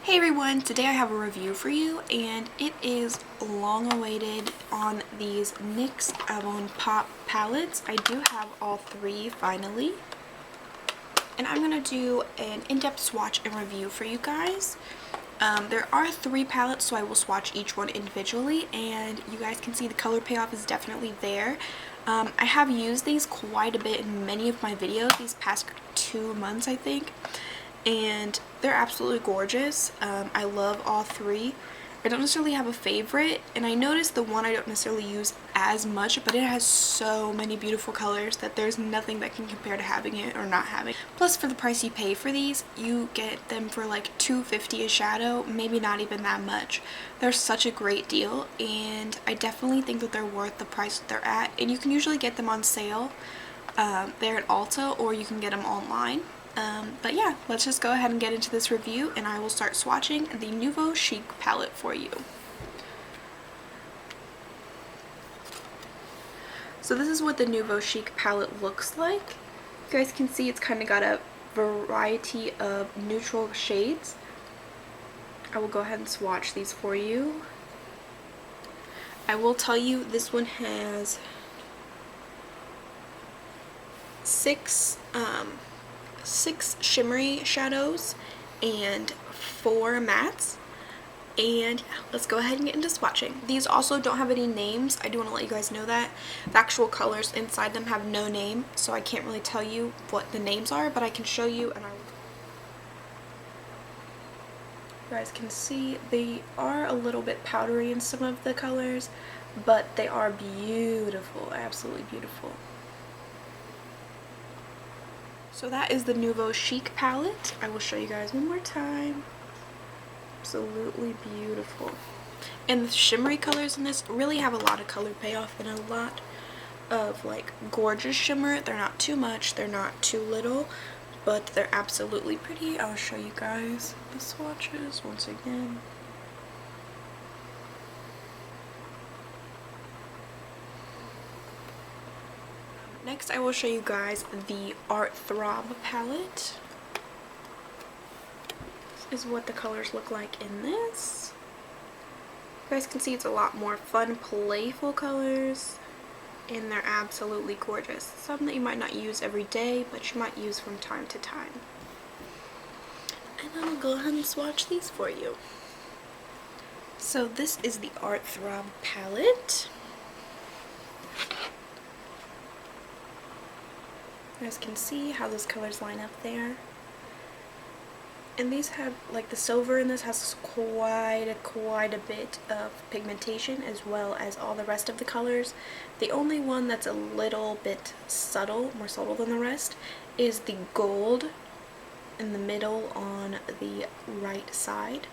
Hey everyone, today I have a review for you and it is long awaited on these NYX Avant Pop palettes. I do have all three finally. And I'm going to do an in-depth swatch and review for you guys. There are three palettes, so I will swatch each one individually, and you guys can see the color payoff is definitely there. I have used these quite a bit in many of my videos these past 2 months, I think, and they're absolutely gorgeous. I love all three. I don't necessarily have a favorite, and I noticed the one I don't necessarily use as much, but it has so many beautiful colors that there's nothing that can compare to having it or not having it. Plus, for the price you pay for these, you get them for like $2.50 a shadow, maybe not even that much. They're such a great deal, and I definitely think that they're worth the price that they're at, and you can usually get them on sale there at Ulta, or you can get them online. But yeah, let's just go ahead and get into this review, and I will start swatching the Nouveau Chic palette for you. So this is what the Nouveau Chic palette looks like. You guys can see it's kind of got a variety of neutral shades. I will go ahead and swatch these for you. I will tell you this one has six shimmery shadows and 4 mattes, and let's go ahead and get into swatching. These also don't have any names. I do want to let you guys know that the actual colors inside them have no name, so I can't really tell you what the names are, but I can show you, and you guys can see they are a little bit powdery in some of the colors, but they are beautiful, absolutely beautiful. So that is the Nouveau Chic palette. I will show you guys one more time. Absolutely beautiful. And the shimmery colors in this really have a lot of color payoff and a lot of like gorgeous shimmer. They're not too much, they're not too little, but they're absolutely pretty. I'll show you guys the swatches once again. Next, I will show you guys the Throb palette. This is what the colors look like in this. You guys can see it's a lot more fun, playful colors, and they're absolutely gorgeous. Some that you might not use every day, but you might use from time to time. And I will go ahead and swatch these for you. So this is the Throb palette. You guys can see how those colors line up there. And these have, like the silver in this has quite a bit of pigmentation, as well as all the rest of the colors. The only one that's a little bit subtle, more subtle than the rest, is the gold in the middle on the right side.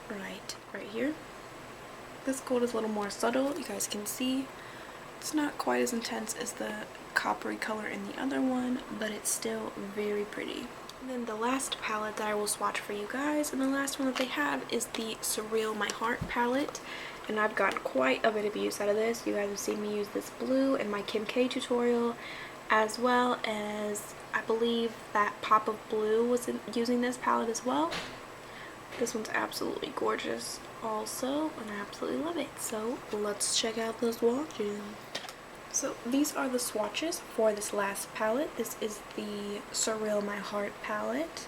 Right here. This gold is a little more subtle. You guys can see it's not quite as intense as the coppery color in the other one, but it's still very pretty. And then the last palette that I will swatch for you guys, and the last one that they have, is the Surreal My Heart palette, and I've gotten quite a bit of use out of this. You guys have seen me use this blue in my Kim K tutorial, as well as I believe that Pop of Blue was using this palette as well. This one's absolutely gorgeous also, and I absolutely love it. So let's check out those swatches. So these are the swatches for this last palette. This is the Surreal My Heart palette.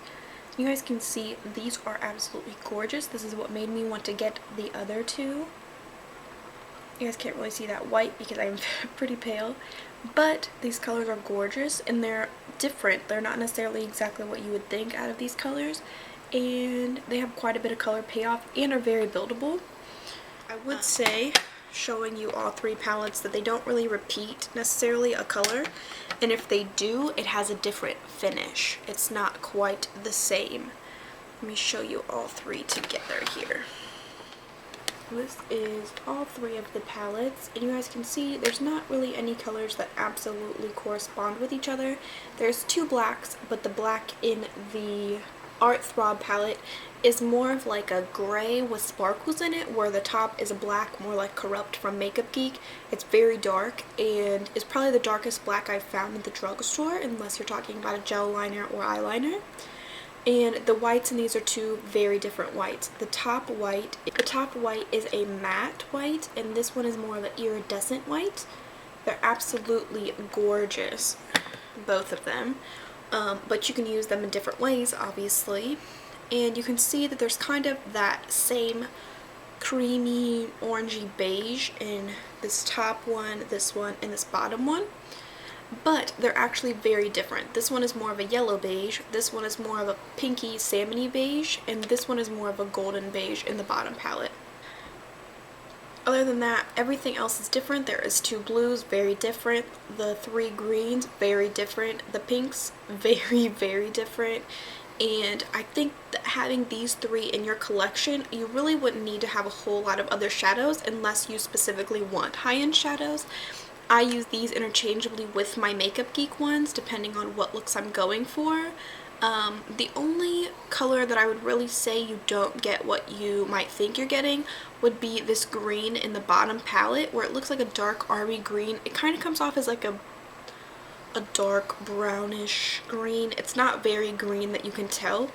You guys can see these are absolutely gorgeous. This is what made me want to get the other two. You guys can't really see that white because I'm pretty pale, but these colors are gorgeous and they're different. They're not necessarily exactly what you would think out of these colors, and they have quite a bit of color payoff and are very buildable. I would say, showing you all three palettes, that they don't really repeat necessarily a color, and if they do, it has a different finish. It's not quite the same. Let me show you all three together here. This is all three of the palettes, and you guys can see there's not really any colors that absolutely correspond with each other. There's 2 blacks, but the black in the Throb palette is more of like a gray with sparkles in it, where the top is a black, more like Corrupt from Makeup Geek. It's very dark, and it's probably the darkest black I've found in the drugstore, unless you're talking about a gel liner or eyeliner. And the whites in these are two very different whites. The top white is a matte white, and this one is more of an iridescent white. They're absolutely gorgeous, both of them. But you can use them in different ways, obviously. And you can see that there's kind of that same creamy orangey beige in this top one, and this bottom one. But they're actually very different. This one is more of a yellow beige, this one is more of a pinky salmony beige, and this one is more of a golden beige in the bottom palette. Other than that, everything else is different. There is two blues, very different. The three greens, very different. The pinks, very, very different. And I think that having these three in your collection, you really wouldn't need to have a whole lot of other shadows unless you specifically want high-end shadows. I use these interchangeably with my Makeup Geek ones, depending on what looks I'm going for. The only color that I would really say you don't get what you might think you're getting would be this green in the bottom palette, where it looks like a dark army green. It kind of comes off as like a dark brownish green. It's not very green that you can tell,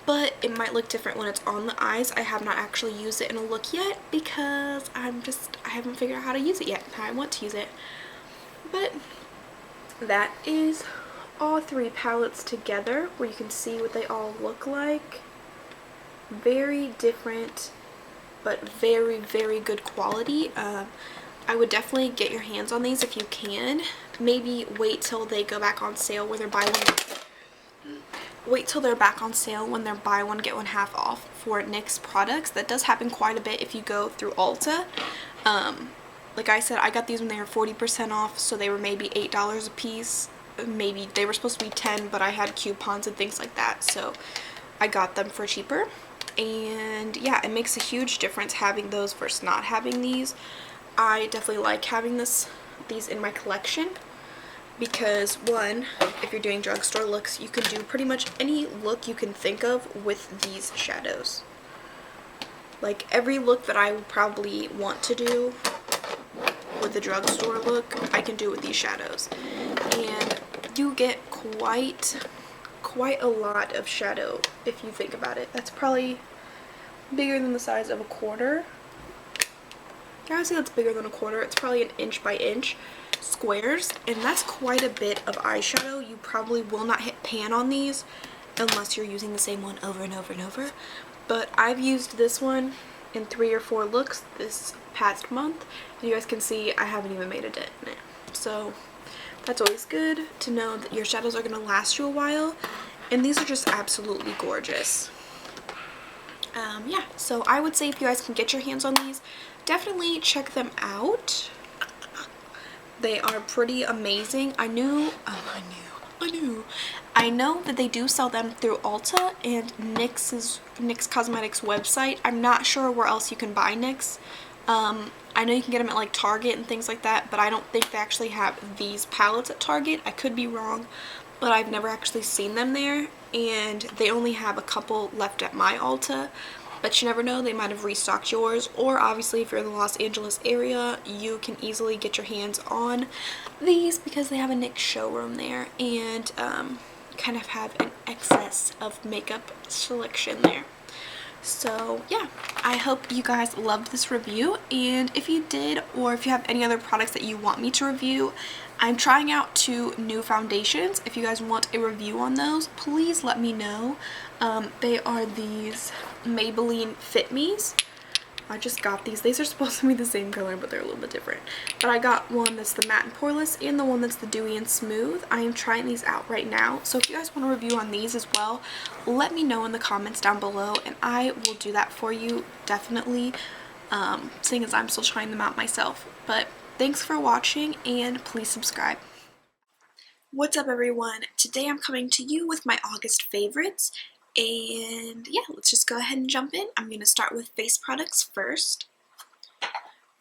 but it might look different when it's on the eyes. I have not actually used it in a look yet because I haven't figured out how to use it yet. I want to use it. But that is all three palettes together, where you can see what they all look like. Very different, but very, very good quality. I would definitely get your hands on these if you can. Maybe wait till they go back on sale where they're wait till they're back on sale when they're buy one get one half off for NYX products. That does happen quite a bit if you go through Ulta. Like I said, I got these when they were 40% off, so they were maybe $8 a piece. Maybe they were supposed to be 10, but I had coupons and things like that, so I got them for cheaper. And yeah, it makes a huge difference having those versus not having these. I definitely like having these in my collection because, one, if you're doing drugstore looks, you can do pretty much any look you can think of with these shadows. Like every look that I would probably want to do with a drugstore look, I can do with these shadows. And you get quite a lot of shadow if you think about it. That's probably bigger than the size of a quarter. I would say that's bigger than a quarter. It's probably an inch by inch squares, and that's quite a bit of eyeshadow. You probably will not hit pan on these unless you're using the same one over and over and over. But I've used this one in 3 or 4 looks this past month, and you guys can see I haven't even made a dent in it. So that's always good to know that your shadows are going to last you a while, and these are just absolutely gorgeous. Yeah, so I would say if you guys can get your hands on these, definitely check them out. They are pretty amazing. I know that they do sell them through Ulta and NYX Cosmetics website. I'm not sure where else you can buy NYX. I know you can get them at like Target and things like that, but I don't think they actually have these palettes at Target. I could be wrong, but I've never actually seen them there, and they only have a couple left at my Ulta. But you never know, they might have restocked yours, or obviously if you're in the Los Angeles area, you can easily get your hands on these because they have a NYX showroom there, and kind of have an excess of makeup selection there. So yeah, I hope you guys loved this review, and if you did, or if you have any other products that you want me to review, I'm trying out 2 new foundations. If you guys want a review on those, please let me know. They are these Maybelline Fit Me's. I just got these. These are supposed to be the same color, but they're a little bit different. But I got one that's the matte and poreless and the one that's the dewy and smooth. I am trying these out right now. So if you guys want a review on these as well, let me know in the comments down below, and I will do that for you, definitely, seeing as I'm still trying them out myself. But thanks for watching, and please subscribe. What's up, everyone? Today I'm coming to you with my August favorites. And yeah, let's just go ahead and jump in. I'm going to start with face products first.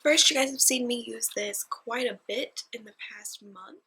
First, you guys have seen me use this quite a bit in the past month.